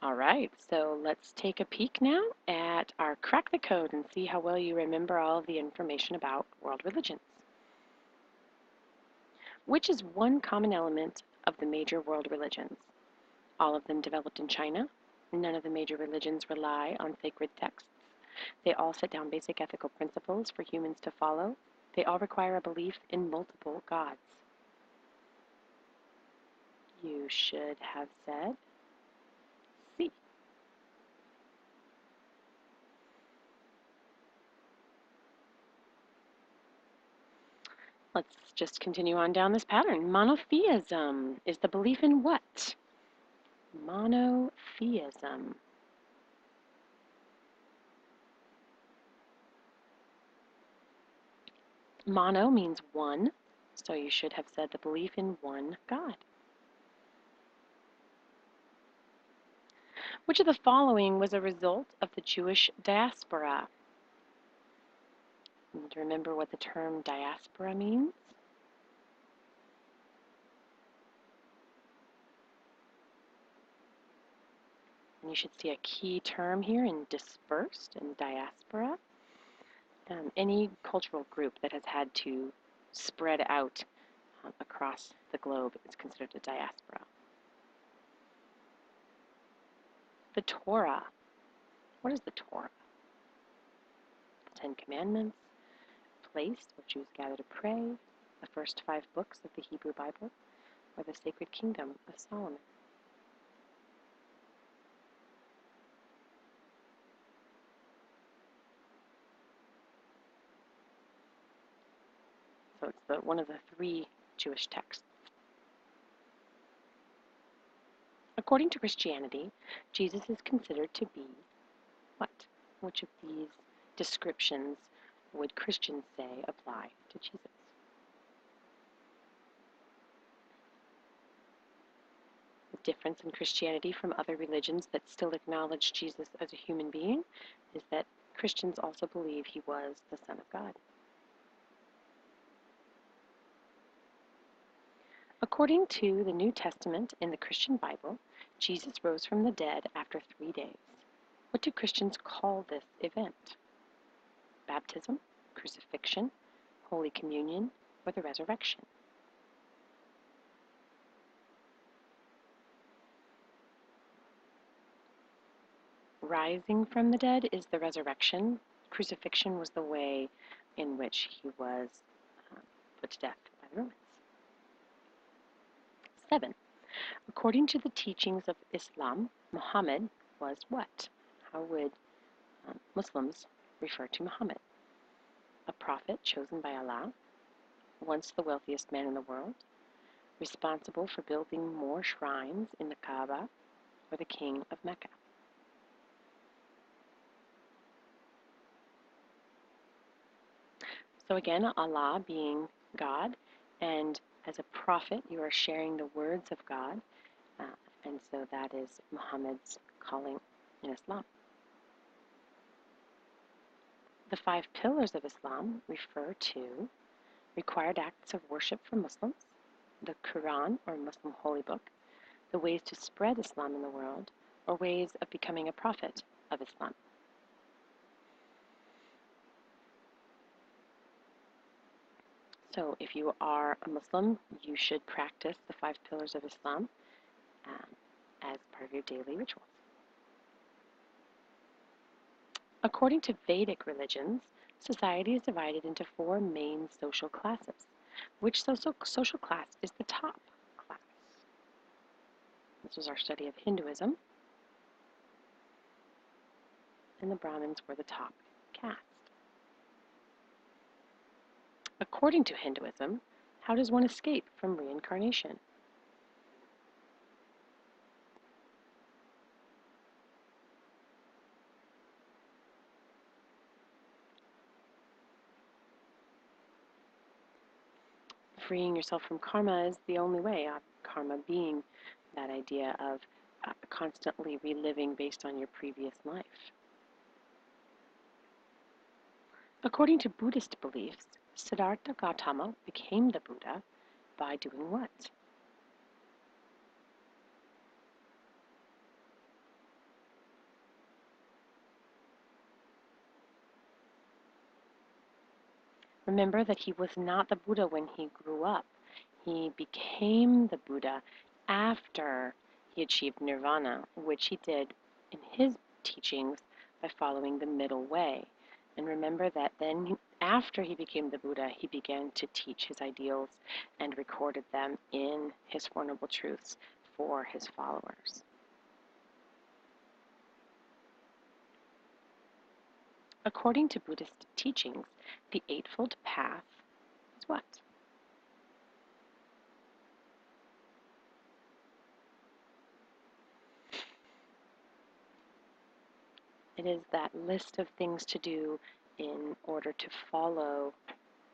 All right, so let's take a peek now at our Crack the Code and see how well you remember all of the information about world religions. Which is one common element of the major world religions? All of them developed in China. None of the major religions rely on sacred texts. They all set down basic ethical principles for humans to follow. They all require a belief in multiple gods. You should have said C. Let's just continue on down this pattern. Monotheism is the belief in what? Monotheism. Mono means one, so you should have said the belief in one God. Which of the following was a result of the Jewish diaspora? Do you remember what the term diaspora means? And you should see a key term here in dispersed and diaspora. Any cultural group that has had to spread out across the globe is considered a diaspora. The Torah. What is the Torah? The Ten Commandments, a place where Jews gather to pray, the first 5 books of the Hebrew Bible, or the Sacred Kingdom of Solomon. So it's one of the 3 Jewish texts. According to Christianity, Jesus is considered to be what? Which of these descriptions would Christians say apply to Jesus? The difference in Christianity from other religions that still acknowledge Jesus as a human being is that Christians also believe he was the Son of God. According to the New Testament in the Christian Bible, Jesus rose from the dead after 3 days. What do Christians call this event? Baptism, crucifixion, Holy Communion, or the resurrection? Rising from the dead is the resurrection. Crucifixion was the way in which he was put to death by the Romans. 7. According to the teachings of Islam, Muhammad was what? How would Muslims refer to Muhammad? A prophet chosen by Allah, once the wealthiest man in the world, responsible for building more shrines in the Kaaba, or the king of Mecca? So again, Allah being God, and as a prophet, you are sharing the words of God, and so that is Muhammad's calling in Islam. The 5 pillars of Islam refer to required acts of worship for Muslims, the Quran or Muslim holy book, the ways to spread Islam in the world, or ways of becoming a prophet of Islam. So if you are a Muslim, you should practice the 5 pillars of Islam as part of your daily rituals. According to Vedic religions, society is divided into 4 main social classes. Which social class is the top class? This was our study of Hinduism, and the Brahmins were the top caste. According to Hinduism, how does one escape from reincarnation? Freeing yourself from karma is the only way, karma being that idea of constantly reliving based on your previous life. According to Buddhist beliefs, Siddhartha Gautama became the Buddha by doing what? Remember that he was not the Buddha when he grew up. He became the Buddha after he achieved nirvana, which he did in his teachings by following the middle way. And remember that then, after he became the Buddha, he began to teach his ideals and recorded them in his Four Noble Truths for his followers. According to Buddhist teachings, the Eightfold Path is what? It is that list of things to do in order to follow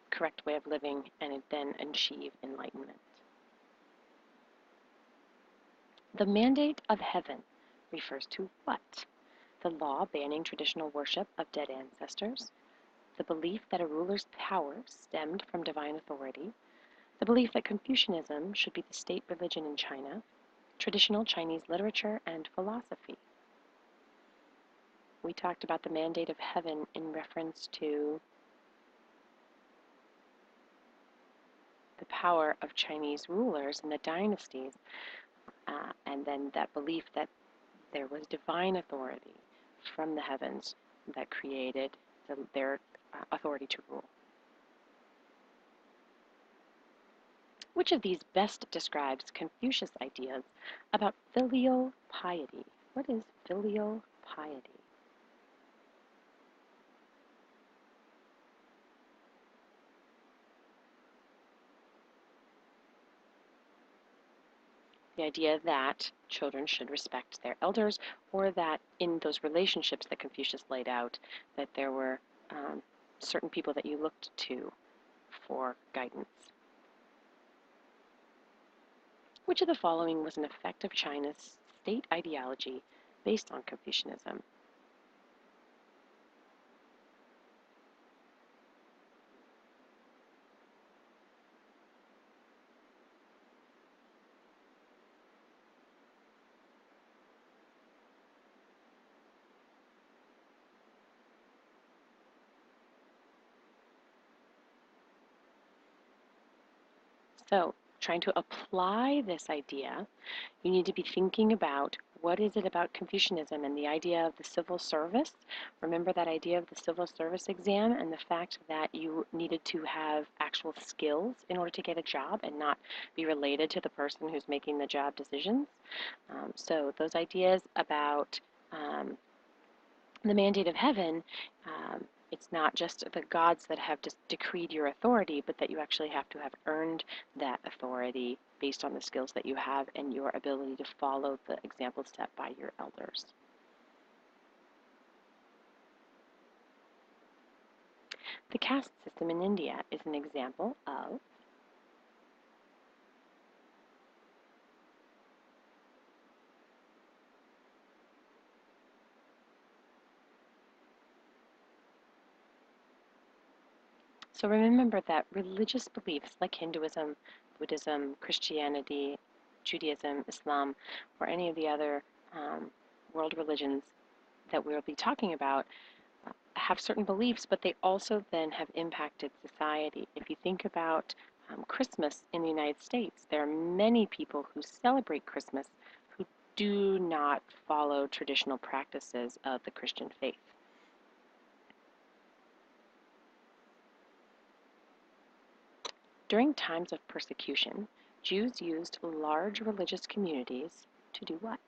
correct way of living and then achieve enlightenment. The mandate of heaven refers to what? The law banning traditional worship of dead ancestors, the belief that a ruler's power stemmed from divine authority, the belief that Confucianism should be the state religion in China, traditional Chinese literature and philosophy. We talked about the mandate of heaven in reference to the power of Chinese rulers and the dynasties, and then that belief that there was divine authority from the heavens that created their authority to rule. Which of these best describes Confucius' ideas about filial piety? What is filial piety? The idea that children should respect their elders, or that in those relationships that Confucius laid out, that there were certain people that you looked to for guidance. Which of the following was an effect of China's state ideology based on Confucianism? So, trying to apply this idea, you need to be thinking about what is it about Confucianism and the idea of the civil service. Remember that idea of the civil service exam and the fact that you needed to have actual skills in order to get a job and not be related to the person who's making the job decisions. So those ideas about the mandate of heaven, it's not just the gods that have just decreed your authority, but that you actually have to have earned that authority based on the skills that you have and your ability to follow the example set by your elders. The caste system in India is an example of So remember that religious beliefs like Hinduism, Buddhism, Christianity, Judaism, Islam, or any of the other world religions that we'll be talking about have certain beliefs, but they also then have impacted society. If you think about Christmas in the United States, there are many people who celebrate Christmas who do not follow traditional practices of the Christian faith. During times of persecution, Jews used large religious communities to do what?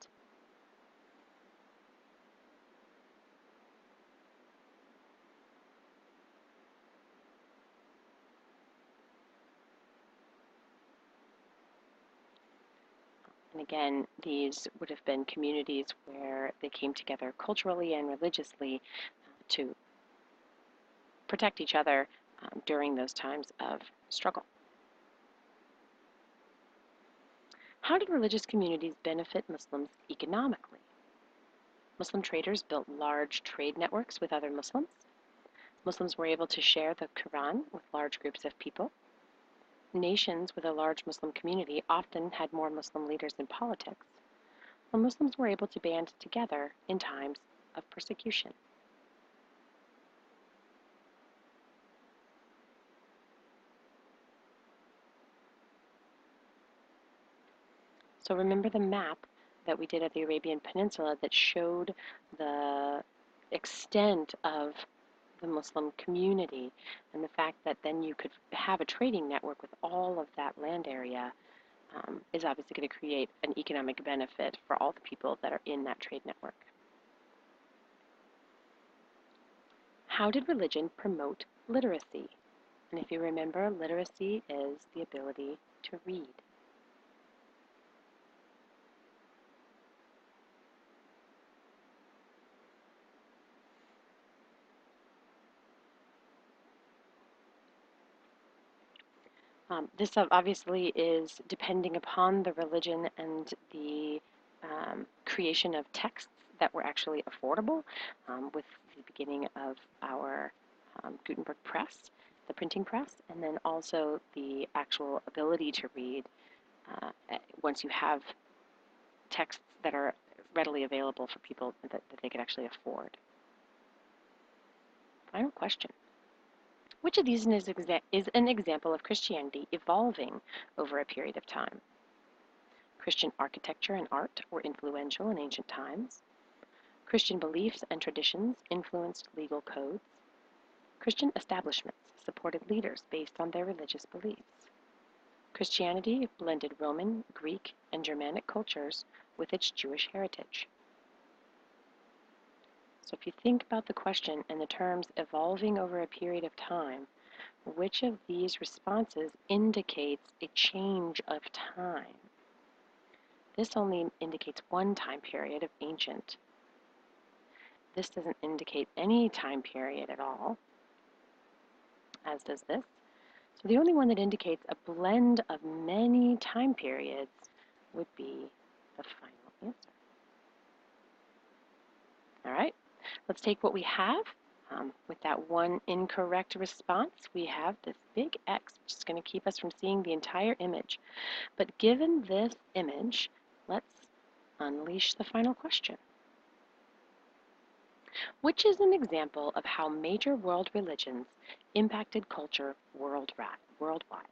And again, these would have been communities where they came together culturally and religiously to protect each other during those times of struggle. How did religious communities benefit Muslims economically? Muslim traders built large trade networks with other Muslims. Muslims were able to share the Quran with large groups of people. Nations with a large Muslim community often had more Muslim leaders in politics, or Muslims were able to band together in times of persecution. So remember the map that we did of the Arabian Peninsula that showed the extent of the Muslim community, and the fact that then you could have a trading network with all of that land area is obviously going to create an economic benefit for all the people that are in that trade network. How did religion promote literacy? And if you remember, literacy is the ability to read. This obviously is depending upon the religion and the creation of texts that were actually affordable with the beginning of our Gutenberg press, the printing press, and then also the actual ability to read once you have texts that are readily available for people that they could actually afford. Final question. Which of these is an example of Christianity evolving over a period of time? Christian architecture and art were influential in ancient times. Christian beliefs and traditions influenced legal codes. Christian establishments supported leaders based on their religious beliefs. Christianity blended Roman, Greek, and Germanic cultures with its Jewish heritage. So if you think about the question and the terms evolving over a period of time, which of these responses indicates a change of time? This only indicates one time period of ancient. This doesn't indicate any time period at all, as does this. So the only one that indicates a blend of many time periods would be the final answer. All right, let's take what we have. With that one incorrect response, we have this big X, which is going to keep us from seeing the entire image. But given this image, let's unleash the final question. Which is an example of how major world religions impacted culture worldwide?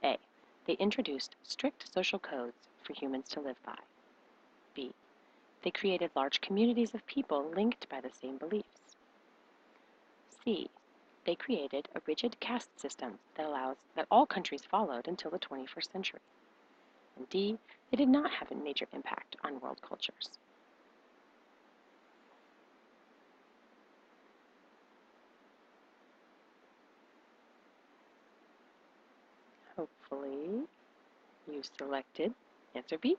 A. They introduced strict social codes for humans to live by. B. They created large communities of people linked by the same beliefs. C. They created a rigid caste system that all countries followed until the 21st century. And D. They did not have a major impact on world cultures. Hopefully you selected answer B.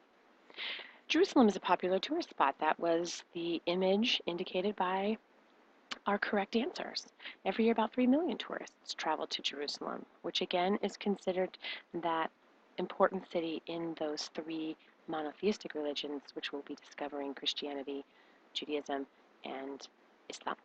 Jerusalem is a popular tourist spot. That was the image indicated by our correct answers. Every year about 3 million tourists travel to Jerusalem, which again is considered that important city in those three monotheistic religions, which we'll be discovering: Christianity, Judaism, and Islam.